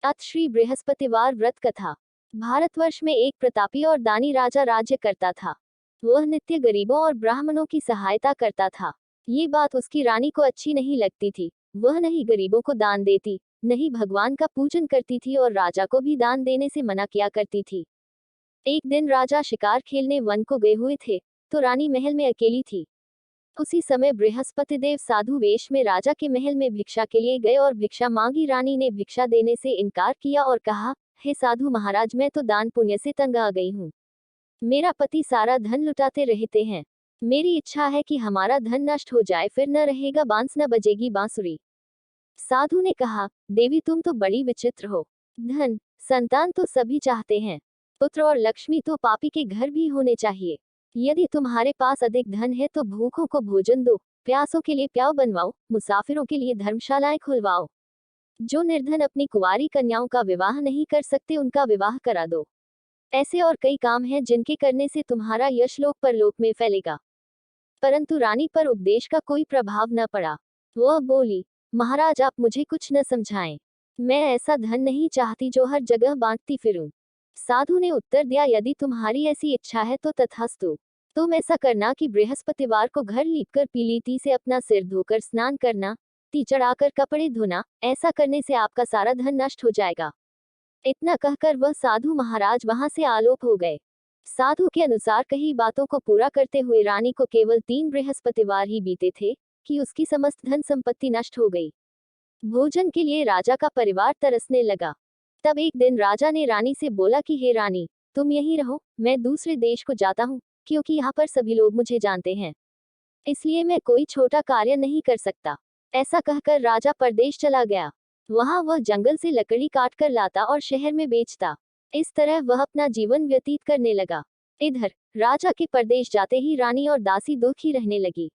अत श्री बृहस्पतिवार व्रत कथा। भारतवर्ष में एक प्रतापी और दानी राजा राज्य करता था। वह नित्य गरीबों और ब्राह्मणों की सहायता करता था। ये बात उसकी रानी को अच्छी नहीं लगती थी। वह नहीं गरीबों को दान देती, नहीं भगवान का पूजन करती थी और राजा को भी दान देने से मना किया करती थी। एक दिन राजा शिकार खेलने वन को गए हुए थे, तो रानी महल में अकेली थी। उसी समय बृहस्पति देव साधु वेश में राजा के महल में भिक्षा के लिए गए और भिक्षा मांगी। रानी ने भिक्षा देने से इनकार किया और कहा, हे साधु महाराज, मैं तो दान पुण्य से तंग आ गई हूँ। मेरा पति सारा धन लुटाते रहते हैं। मेरी इच्छा है कि हमारा धन नष्ट हो जाए, फिर न रहेगा बांस न बजेगी बांसुरी। साधु ने कहा, देवी तुम तो बड़ी विचित्र हो। धन संतान तो सभी चाहते हैं, पुत्र और लक्ष्मी तो पापी के घर भी होने चाहिए। यदि तुम्हारे पास अधिक धन है तो भूखों को भोजन दो, प्यासों के लिए प्याऊ बनवाओ, मुसाफिरों के लिए धर्मशालाएं खुलवाओ। जो निर्धन अपनी कुंवारी कन्याओं का विवाह नहीं कर सकते उनका विवाह करा दो। ऐसे और कई काम हैं जिनके करने से तुम्हारा यश लोक परलोक में फैलेगा। परंतु रानी पर उपदेश का कोई प्रभाव न पड़ा। वह बोली, महाराज आप मुझे कुछ न समझाएं। मैं ऐसा धन नहीं चाहती जो हर जगह बांटती फिरूं। साधु ने उत्तर दिया, यदि तुम्हारी ऐसी इच्छा है तो तथास्तु। तुम ऐसा करना कि बृहस्पतिवार को घर लीपकर पीलीती से अपना सिर धोकर स्नान करना, ती चढ़ाकर कपड़े धोना। ऐसा करने से आपका सारा धन नष्ट हो जाएगा। इतना कहकर वह साधु महाराज वहां से आलोप हो गए। साधु के अनुसार कही बातों को पूरा करते हुए रानी को केवल 3 बृहस्पतिवार ही बीते थे कि उसकी समस्त धन संपत्ति नष्ट हो गई। भोजन के लिए राजा का परिवार तरसने लगा। तब एक दिन राजा ने रानी से बोला कि हे रानी, तुम यहीं रहो, मैं दूसरे देश को जाता हूँ, क्योंकि यहाँ पर सभी लोग मुझे जानते हैं। इसलिए मैं कोई छोटा कार्य नहीं कर सकता। ऐसा कहकर राजा परदेश चला गया। वहां वह जंगल से लकड़ी काट कर लाता और शहर में बेचता। इस तरह वह अपना जीवन व्यतीत करने लगा। इधर राजा के परदेश जाते ही रानी और दासी दुखी रहने लगी।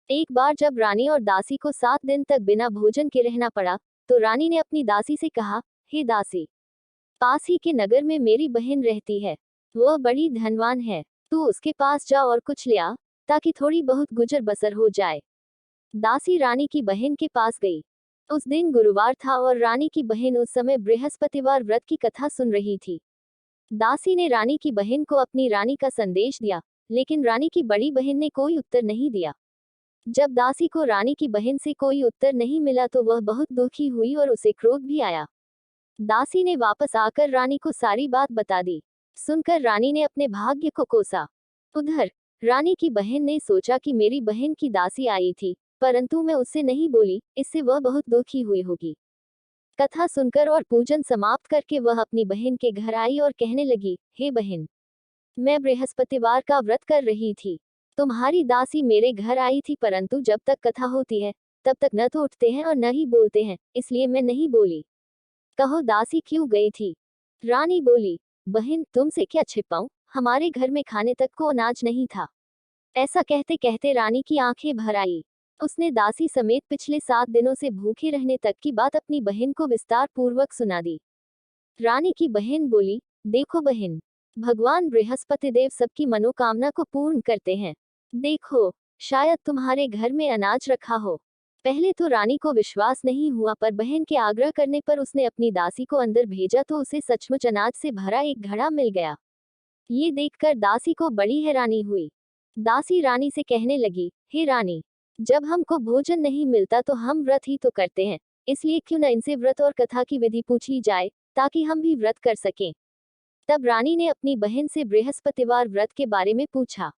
एक बार जब रानी और दासी को 7 दिन तक बिना भोजन के रहना पड़ा, तो रानी ने अपनी दासी से कहा, हे दासी, पास ही के नगर में मेरी बहन रहती है। वह बड़ी धनवान है, तू उसके पास जा और कुछ ले आ, ताकि थोड़ी बहुत गुजर बसर हो जाए। दासी रानी की बहन के पास गई। उस दिन गुरुवार था और रानी की बहन उस समय बृहस्पतिवार व्रत की कथा सुन रही थी। दासी ने रानी की बहन को अपनी रानी का संदेश दिया, लेकिन रानी की बड़ी बहन ने कोई उत्तर नहीं दिया। जब दासी को रानी की बहन से कोई उत्तर नहीं मिला तो वह बहुत दुखी हुई और उसे क्रोध भी आया। दासी ने वापस आकर रानी को सारी बात बता दी। सुनकर रानी ने अपने भाग्य को कोसा। उधर रानी की बहन ने सोचा कि मेरी बहन की दासी आई थी, परंतु मैं उससे नहीं बोली, इससे वह बहुत दुखी हुई होगी। कथा सुनकर और पूजन समाप्त करके वह अपनी बहन के घर आई और कहने लगी, हे बहन, मैं बृहस्पतिवार का व्रत कर रही थी। तुम्हारी दासी मेरे घर आई थी, परंतु जब तक कथा होती है तब तक न तो उठते हैं और न ही बोलते हैं, इसलिए मैं नहीं बोली। कहो दासी क्यों गई थी? रानी बोली, बहन तुमसे क्या छिपाऊं, हमारे घर में खाने तक को अनाज नहीं था। ऐसा कहते कहते रानी की आंखें भर आई। उसने दासी समेत पिछले 7 दिनों से भूखे रहने तक की बात अपनी बहन को विस्तार पूर्वक सुना दी। रानी की बहन बोली, देखो बहन, भगवान बृहस्पति देव सबकी मनोकामना को पूर्ण करते हैं। देखो, शायद तुम्हारे घर में अनाज रखा हो। पहले तो रानी को विश्वास नहीं हुआ, पर बहन के आग्रह करने पर उसने अपनी दासी को अंदर भेजा तो उसे सचमुच अनाज से भरा एक घड़ा मिल गया। ये देखकर दासी को बड़ी हैरानी हुई। दासी रानी से कहने लगी, हे रानी, जब हमको भोजन नहीं मिलता तो हम व्रत ही तो करते हैं, इसलिए क्यों न इनसे व्रत और कथा की विधि पूछ ली जाए, ताकि हम भी व्रत कर सकें। तब रानी ने अपनी बहन से बृहस्पतिवार व्रत के बारे में पूछा।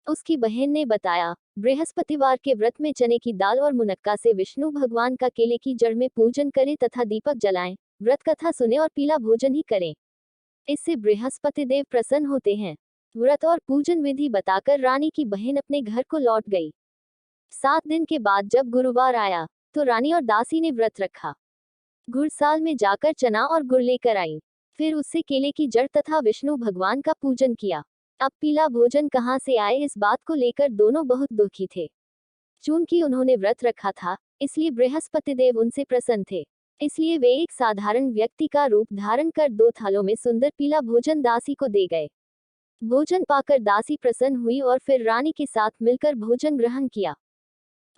उसकी बहन ने बताया, बृहस्पतिवार के व्रत में चने की दाल और मुनक्का से विष्णु भगवान का केले की जड़ में पूजन करें तथा दीपक जलाएं, व्रत कथा सुने और पीला भोजन ही करें। इससे बृहस्पति देव प्रसन्न होते हैं। व्रत और पूजन विधि बताकर रानी की बहन अपने घर को लौट गई। 7 दिन के बाद जब गुरुवार आया तो रानी और दासी ने व्रत रखा। गुड़साल में जाकर चना और गुड़ लेकर आई, फिर उससे केले की जड़ तथा विष्णु भगवान का पूजन किया। अब पीला भोजन कहाँ से आए, इस बात को लेकर दोनों बहुत दुखी थे। चूंकि उन्होंने व्रत रखा था, इसलिए बृहस्पति देव उनसे प्रसन्न थे। इसलिए वे एक साधारण व्यक्ति का रूप धारण कर 2 थालों में सुंदर पीला भोजन दासी को दे गए। भोजन पाकर दासी प्रसन्न हुई और फिर रानी के साथ मिलकर भोजन ग्रहण किया।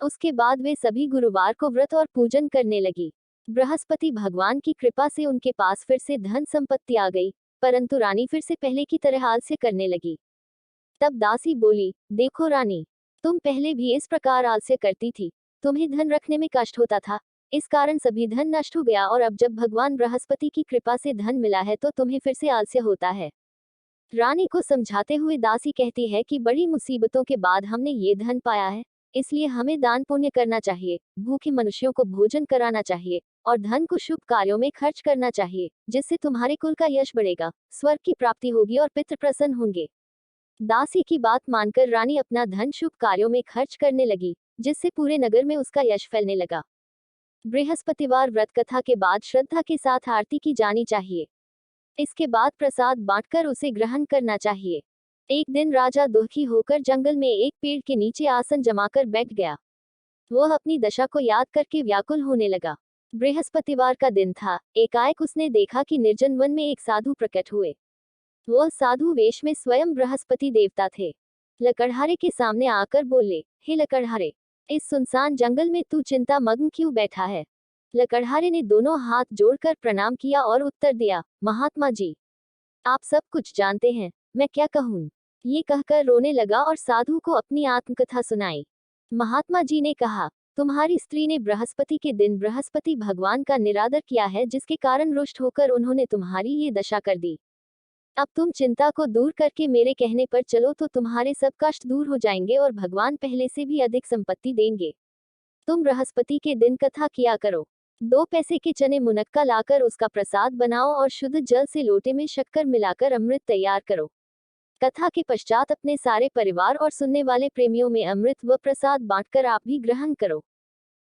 उसके बाद वे सभी गुरुवार को व्रत और पूजन करने लगी। बृहस्पति भगवान की कृपा से उनके पास फिर से धन संपत्ति आ गई, परंतु रानी फिर से पहले की तरह आलस्य करने लगी। तब दासी बोली, देखो रानी, तुम पहले भी इस प्रकार आलस्य करती थी, तुम्हें धन रखने में कष्ट होता था, इस कारण सभी धन नष्ट हो गया, और अब जब भगवान बृहस्पति की कृपा से धन मिला है तो तुम्हें फिर से आलस्य होता है। रानी को समझाते हुए दासी कहती है कि बड़ी मुसीबतों के बाद हमने ये धन पाया है, इसलिए हमें दान पुण्य करना चाहिए, भूखे मनुष्यों को भोजन कराना चाहिए और धन को शुभ कार्यों में खर्च करना चाहिए, जिससे तुम्हारे कुल का यश बढ़ेगा, स्वर्ग की प्राप्ति होगी और पितृ प्रसन्न होंगे। दासी की बात मानकर रानी अपना धन शुभ कार्यों में खर्च करने लगी, जिससे पूरे नगर में उसका यश फैलने लगा। बृहस्पतिवार व्रत कथा के बाद श्रद्धा के साथ आरती की जानी चाहिए। इसके बाद प्रसाद बांटकर उसे ग्रहण करना चाहिए। एक दिन राजा दुखी होकर जंगल में एक पेड़ के नीचे आसन जमाकर बैठ गया। वह अपनी दशा को याद करके व्याकुल होने लगा। बृहस्पतिवार का दिन था। एकाएक उसने देखा कि निर्जन वन में एक साधु प्रकट हुए। वह साधु वेश में स्वयं बृहस्पति देवता थे। लकड़हारे के सामने आकर बोले, हे लकड़हारे, इस सुनसान जंगल में तू चिंता मग्न क्यों बैठा है? लकड़हारे ने दोनों हाथ जोड़कर प्रणाम किया और उत्तर दिया, महात्मा जी, आप सब कुछ जानते हैं, मैं क्या कहूँ? ये कहकर रोने लगा और साधु को अपनी आत्मकथा सुनाई। महात्मा जी ने कहा, तुम्हारी स्त्री ने बृहस्पति के दिन बृहस्पति भगवान का निरादर किया है, जिसके कारण रुष्ट होकर उन्होंने तुम्हारी ये दशा कर दी। अब तुम चिंता को दूर करके मेरे कहने पर चलो तो तुम्हारे सब कष्ट दूर हो जाएंगे और भगवान पहले से भी अधिक संपत्ति देंगे। तुम बृहस्पति के दिन कथा किया करो। 2 पैसे के चने मुनक्का लाकर उसका प्रसाद बनाओ और शुद्ध जल से लोटे में शक्कर मिलाकर अमृत तैयार करो। कथा के पश्चात अपने सारे परिवार और सुनने वाले प्रेमियों में अमृत व प्रसाद बांटकर आप भी ग्रहण करो।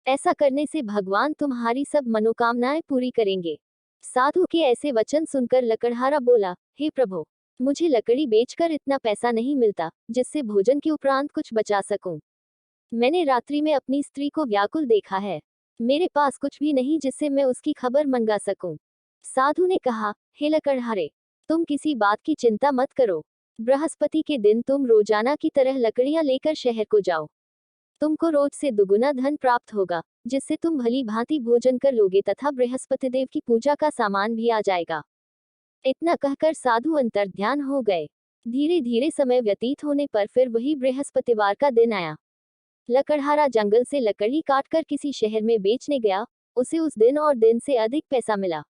ऐसा करने से भगवान तुम्हारी सब मनोकामनाएं पूरी करेंगे। साधु के ऐसे वचन सुनकर लकड़हारा बोला, हे प्रभु, मुझे लकड़ी बेचकर इतना पैसा नहीं मिलता जिससे भोजन के उपरांत कुछ बचा सकूं। मैंने रात्रि में अपनी स्त्री को व्याकुल देखा है, मेरे पास कुछ भी नहीं जिससे मैं उसकी खबर मंगा सकूं। साधु ने कहा, हे लकड़हारे, तुम किसी बात की चिंता मत करो। बृहस्पति के दिन तुम रोजाना की तरह लकड़ियां लेकर शहर को जाओ। तुमको रोज से दुगुना धन प्राप्त होगा, जिससे तुम भली भांति भोजन कर लोगे तथा बृहस्पति देव की पूजा का सामान भी आ जाएगा। इतना कहकर साधु अंतर्ध्यान हो गए। धीरे धीरे समय व्यतीत होने पर फिर वही बृहस्पतिवार का दिन आया। लकड़हारा जंगल से लकड़ी काटकर किसी शहर में बेचने गया। उसे उस दिन और दिन से अधिक पैसा मिला।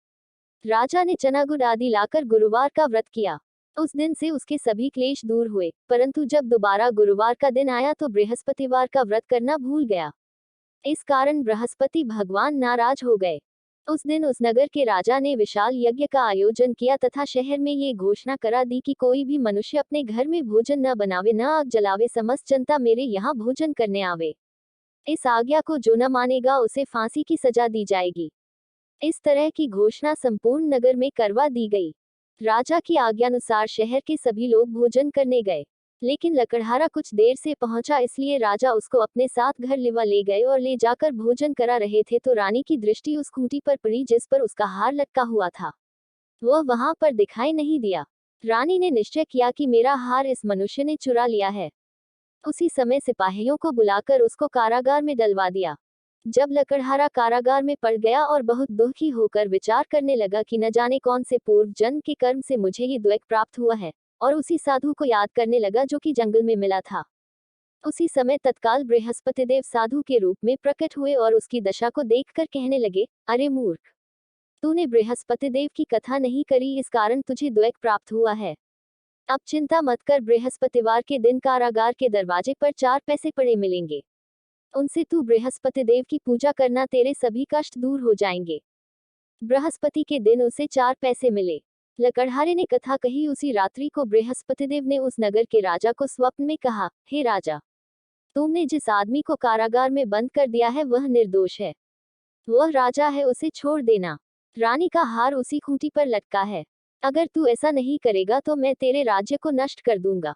राजा ने चना गुड़ आदि लाकर गुरुवार का व्रत किया। उस दिन से उसके सभी क्लेश दूर हुए, परंतु जब दोबारा गुरुवार का दिन आया तो बृहस्पतिवार का व्रत करना भूल गया। इस कारण बृहस्पति भगवान नाराज हो गए। उस दिन उस नगर के राजा ने विशाल यज्ञ का आयोजन किया तथा शहर में ये घोषणा करा दी कि कोई भी मनुष्य अपने घर में भोजन न बनावे, न आग जलावे, समस्त जनता मेरे यहाँ भोजन करने आवे। इस आज्ञा को जो न मानेगा उसे फांसी की सजा दी जाएगी। इस तरह की घोषणा संपूर्ण नगर में करवा दी गई। राजा की आज्ञानुसार शहर के सभी लोग भोजन करने गए, लेकिन लकड़हारा कुछ देर से पहुंचा, इसलिए राजा उसको अपने साथ घर लिवा ले गए और ले जाकर भोजन करा रहे थे तो रानी की दृष्टि उस खूंटी पर पड़ी जिस पर उसका हार लटका हुआ था। वह वहां पर दिखाई नहीं दिया। रानी ने निश्चय किया कि मेरा हार इस मनुष्य ने चुरा लिया है। उसी समय सिपाहियों को बुलाकर उसको कारागार में डलवा दिया। जब लकड़हारा कारागार में पड़ गया और बहुत दुखी होकर विचार करने लगा कि न जाने कौन से पूर्व जन्म के कर्म से मुझे ये द्वैक प्राप्त हुआ है, और उसी साधु को याद करने लगा जो कि जंगल में मिला था। उसी समय तत्काल बृहस्पति देव साधु के रूप में प्रकट हुए और उसकी दशा को देखकर कहने लगे, अरे मूर्ख, तूने बृहस्पति देव की कथा नहीं करी, इस कारण तुझे द्वैक प्राप्त हुआ है। अब चिंता मत कर, बृहस्पतिवार के दिन कारागार के दरवाजे पर 4 पैसे पड़े मिलेंगे। उनसे तू बृहस्पति देव की पूजा करना, तेरे सभी कष्ट दूर हो जाएंगे। बृहस्पति के दिन उसे 4 पैसे मिले। लकड़हारे ने कथा कही। उसी रात्रि को बृहस्पति देव ने उस नगर के राजा को स्वप्न में कहा, हे राजा, तुमने जिस आदमी को कारागार में बंद कर दिया है वह निर्दोष है। वह राजा है, उसे छोड़ देना। रानी का हार उसी खूंटी पर लटका है। अगर तू ऐसा नहीं करेगा तो मैं तेरे राज्य को नष्ट कर दूंगा।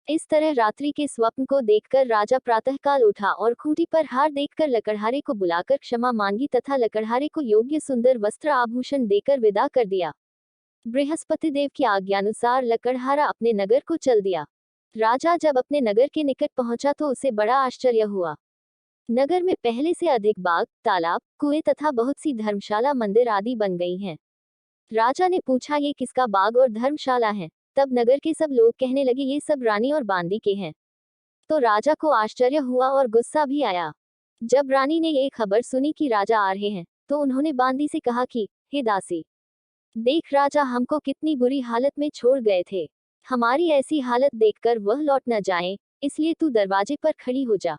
इस तरह रात्रि के स्वप्न को देखकर राजा प्रातःकाल उठा और खूंटी पर हार देखकर लकड़हारे को बुलाकर क्षमा मांगी तथा लकड़हारे को योग्य सुंदर वस्त्र आभूषण देकर विदा कर दिया। बृहस्पति देव की आज्ञानुसार लकड़हारा अपने नगर को चल दिया। राजा जब अपने नगर के निकट पहुंचा तो उसे बड़ा आश्चर्य हुआ। नगर में पहले से अधिक बाग, तालाब, कुएं तथा बहुत सी धर्मशाला, मंदिर आदि बन गई हैं। राजा ने पूछा, ये किसका बाग और धर्मशाला है? तब नगर के सब लोग कहने लगे, ये सब रानी और बांदी के हैं। तो राजा को आश्चर्य हुआ और गुस्सा भी आया। जब रानी ने ये खबर सुनी कि राजा आ रहे हैं, तो उन्होंने बांदी से कहा कि हे दासी, देख राजा हमको कितनी बुरी हालत में छोड़ गए थे। हमारी ऐसी हालत देखकर वह लौट न जाएं, इसलिए तू दरवाजे पर खड़ी हो जा।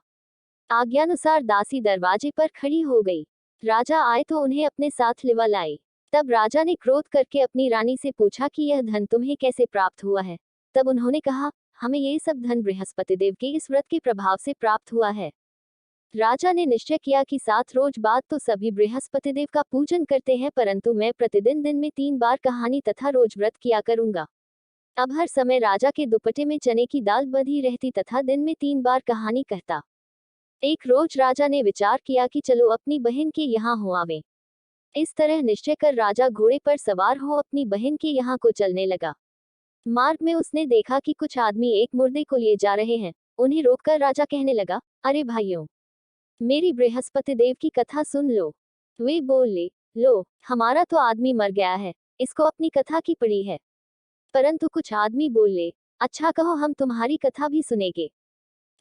आज्ञानुसार दासी दरवाजे पर खड़ी हो गई। राजा आए तो उन्हें अपने साथ लिवा लाए। तब राजा ने क्रोध करके अपनी रानी से पूछा कि यह धन तुम्हें कैसे प्राप्त हुआ है? तब उन्होंने कहा, हमें ये सब धन बृहस्पति देव के इस व्रत के प्रभाव से प्राप्त हुआ है। राजा ने निश्चय किया कि 7 रोज बाद तो सभी बृहस्पति देव का पूजन करते हैं, परंतु मैं प्रतिदिन दिन में 3 बार कहानी तथा रोज व्रत किया करूंगा। अब हर समय राजा के दुपट्टे में चने की दाल बंधी रहती तथा दिन में 3 बार कहानी कहता। एक रोज राजा ने विचार किया कि चलो अपनी बहन के यहाँ हो आवे। इस तरह निश्चय कर राजा घोड़े पर सवार हो अपनी बहन के यहाँ को चलने लगा। मार्ग में उसने देखा कि कुछ आदमी एक मुर्दे को लिए जा रहे हैं। उन्हें रोककर राजा कहने लगा, अरे भाइयों, मेरी बृहस्पति देव की कथा सुन लो। वे बोले, लो, हमारा तो आदमी मर गया है, इसको अपनी कथा की पड़ी है। परंतु कुछ आदमी बोले, अच्छा कहो, हम तुम्हारी कथा भी सुनेंगे।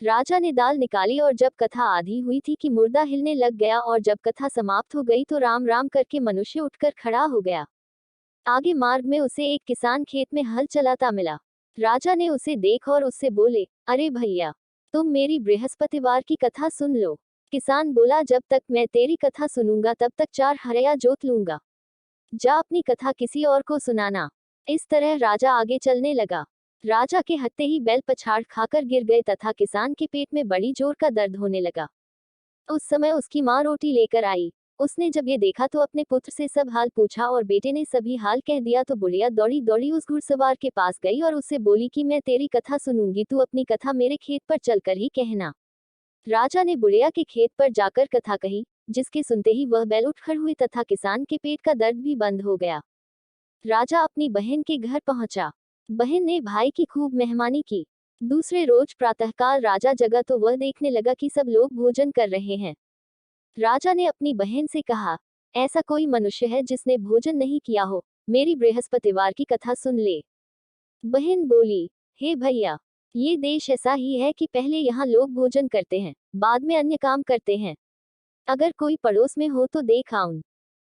राजा ने दाल निकाली और जब कथा आधी हुई थी कि मुर्दा हिलने लग गया, और जब कथा समाप्त हो गई तो राम राम करके मनुष्य उठकर खड़ा हो गया। आगे मार्ग में उसे एक किसान खेत में हल चलाता मिला। राजा ने उसे देख और उससे बोले, अरे भैया, तुम मेरी बृहस्पतिवार की कथा सुन लो। किसान बोला, जब तक मैं तेरी कथा सुनूंगा तब तक 4 हरया जोत लूंगा। जा अपनी कथा किसी और को सुनाना। इस तरह राजा आगे चलने लगा। राजा के हत्ते ही बैल पछाड़ खाकर गिर गए तथा किसान के पेट में बड़ी जोर का दर्द होने लगा। उस समय उसकी माँ रोटी लेकर आई। उसने जब ये देखा तो अपने पुत्र से सब हाल पूछा और बेटे ने सभी हाल कह दिया। तो बुढ़िया दौड़ी दौड़ी उस घुड़सवार के पास गई और उससे बोली कि मैं तेरी कथा सुनूंगी, तू अपनी कथा मेरे खेत पर चलकर ही कहना। राजा ने बुढ़िया के खेत पर जाकर कथा कही, जिसके सुनते ही वह बैल उठ खड़ हुई तथा किसान के पेट का दर्द भी बंद हो गया। राजा अपनी बहन के घर पहुंचा। बहन ने भाई की खूब मेहमानी की। दूसरे रोज प्रातःकाल राजा जगा तो वह देखने लगा कि सब लोग भोजन कर रहे हैं। राजा ने अपनी बहन से कहा, ऐसा कोई मनुष्य है जिसने भोजन नहीं किया हो? मेरी बृहस्पतिवार की कथा सुन ले। बहन बोली, हे भैया, ये देश ऐसा ही है कि पहले यहाँ लोग भोजन करते हैं, बाद में अन्य काम करते हैं। अगर कोई पड़ोस में हो तो देख आऊं।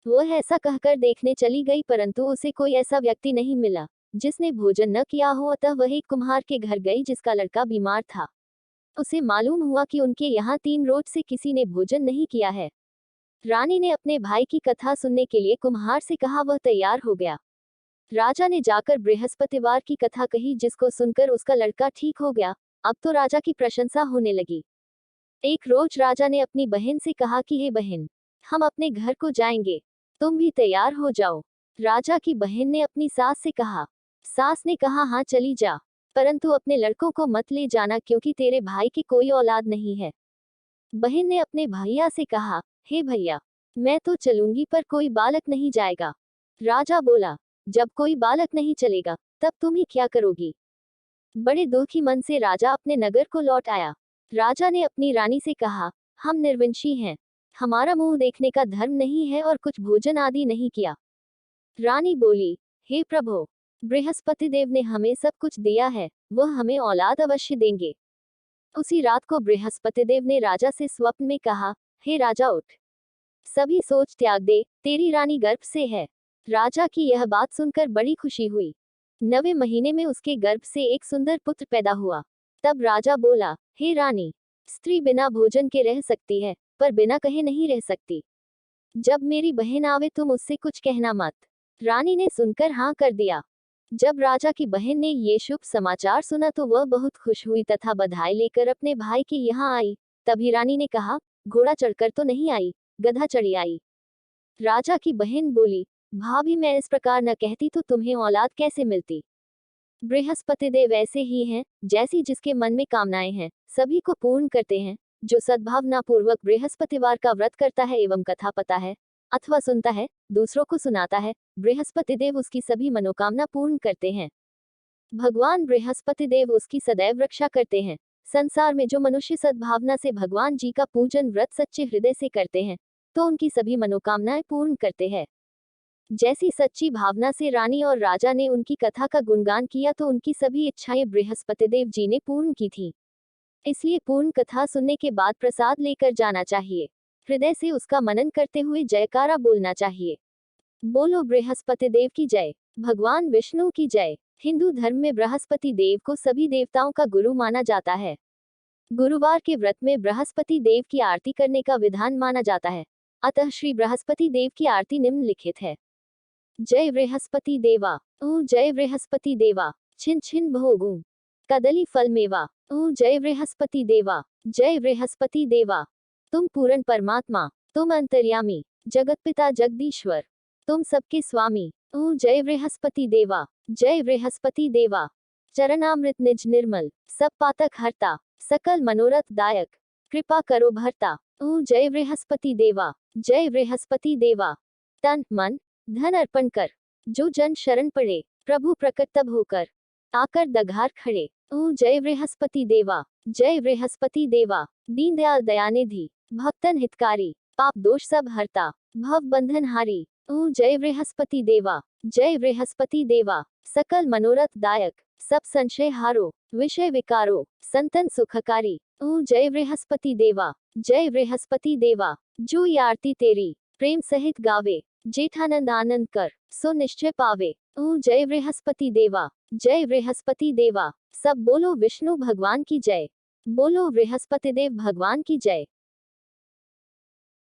वह ऐसा कहकर देखने चली गई, परंतु उसे कोई ऐसा व्यक्ति नहीं मिला जिसने भोजन न किया हो। अतः वह एक कुम्हार के घर गई जिसका लड़का बीमार था। उसे मालूम हुआ कि उनके यहाँ 3 रोज से किसी ने भोजन नहीं किया है। रानी ने अपने भाई की कथा सुनने के लिए कुम्हार से कहा, वह तैयार हो गया। राजा ने जाकर बृहस्पतिवार की कथा कही, जिसको सुनकर उसका लड़का ठीक हो गया। अब तो राजा की प्रशंसा होने लगी। एक रोज राजा ने अपनी बहन से कहा कि हे बहन, हम अपने घर को जाएंगे, तुम भी तैयार हो जाओ। राजा की बहन ने अपनी सास से कहा। सास ने कहा, हाँ चली जा, परंतु अपने लड़कों को मत ले जाना, क्योंकि तेरे भाई की कोई औलाद नहीं है। बहन ने अपने भैया से कहा, हे भैया, मैं तो चलूंगी पर कोई बालक नहीं जाएगा। राजा बोला, जब कोई बालक नहीं चलेगा तब तुम ही क्या करोगी? बड़े दुखी मन से राजा अपने नगर को लौट आया। राजा ने अपनी रानी से कहा, हम निर्वंशी हैं, हमारा मुंह देखने का धर्म नहीं है और कुछ भोजन आदि नहीं किया। रानी बोली, हे प्रभु, बृहस्पति देव ने हमें सब कुछ दिया है, वह हमें औलाद अवश्य देंगे। उसी रात को बृहस्पति देव ने राजा से स्वप्न में कहा, हे राजा उठ, सभी सोच त्याग दे, तेरी रानी गर्भ से है। राजा की यह बात सुनकर बड़ी खुशी हुई। 9वें महीने में उसके गर्भ से एक सुंदर पुत्र पैदा हुआ। तब राजा बोला, हे रानी, स्त्री बिना भोजन के रह सकती है, पर बिना कहे नहीं रह सकती। जब मेरी बहन आवे तुम उससे कुछ कहना मत। रानी ने सुनकर हाँ कर दिया। जब राजा की बहन ने ये शुभ समाचार सुना तो वह बहुत खुश हुई तथा बधाई लेकर अपने भाई के यहाँ आई। तभी रानी ने कहा, घोड़ा चढ़कर तो नहीं आई, गधा चढ़ी आई। राजा की बहन बोली, भाभी, मैं इस प्रकार न कहती तो तुम्हें औलाद कैसे मिलती? बृहस्पति देव ऐसे ही हैं, जैसी जिसके मन में कामनाएं हैं, सभी को पूर्ण करते हैं। जो सद्भावना पूर्वक बृहस्पतिवार का व्रत करता है एवं कथा पता है अथवा सुनता है, दूसरों को सुनाता है, बृहस्पति देव उसकी सभी मनोकामना पूर्ण करते हैं। भगवान बृहस्पति देव उसकी सदैव रक्षा करते हैं। संसार में जो मनुष्य सद्भावना से भगवान जी का पूजन व्रत सच्चे हृदय से करते हैं तो उनकी सभी मनोकामनाएं पूर्ण करते हैं। जैसी सच्ची भावना से रानी और राजा ने उनकी कथा का गुणगान किया तो उनकी सभी इच्छाएं बृहस्पतिदेव जी ने पूर्ण की थी। इसलिए पूर्ण कथा सुनने के बाद प्रसाद लेकर जाना चाहिए। हृदय से उसका मनन करते हुए जयकारा बोलना चाहिए। बोलो बृहस्पतिदेव की जय। भगवान विष्णु की जय। हिंदू धर्म में बृहस्पति देव को सभी देवताओं का गुरु माना जाता है। गुरुवार के व्रत में बृहस्पति देव की आरती करने का विधान माना जाता है। अतः श्री बृहस्पति देव की आरती निम्नलिखित है। जय बृहस्पति देवा। ओ जय बृहस्पति देवा। छिन छिन भोगू कदली फल मेवा। ओ जय बृहस्पति देवा। जय बृहस्पति देवा। तुम पूर्ण परमात्मा, तुम अंतर्यामी, जगतपिता जगदीश्वर, तुम सबके स्वामी। ओ जय बृहस्पति देवा। जय बृहस्पति देवा। चरणामृत निज निर्मल, सब पातक हरता, सकल मनोरथ दायक, कृपा करो भरता। ओ जय बृहस्पति देवा। जय बृहस्पति देवा। तन मन धन अर्पण कर, जो जन शरण पड़े, प्रभु प्रकट तब होकर, आकर दघार खड़े। ओ जय बृहस्पति देवा। जय बृहस्पति देवा। दीनदयाल दयानिधि, भक्तन हितकारी, पाप दोष सब हरता, भव बंधन हारी। ओ जय बृहस्पति देवा। जय बृहस्पति देवा। सकल मनोरथ दायक, सब संशय हारो, विषय विकारो, संतन सुखकारी। ओ जय बृहस्पति देवा। जय बृहस्पति देवा। जो ये आरती तेरी प्रेम सहित गावे, जेठानंद आनंद कर, सो निश्चय पावे। ओ जय बृहस्पति देवा। जय बृहस्पति देवा। सब बोलो विष्णु भगवान की जय। बोलो बृहस्पतिदेव भगवान की जय।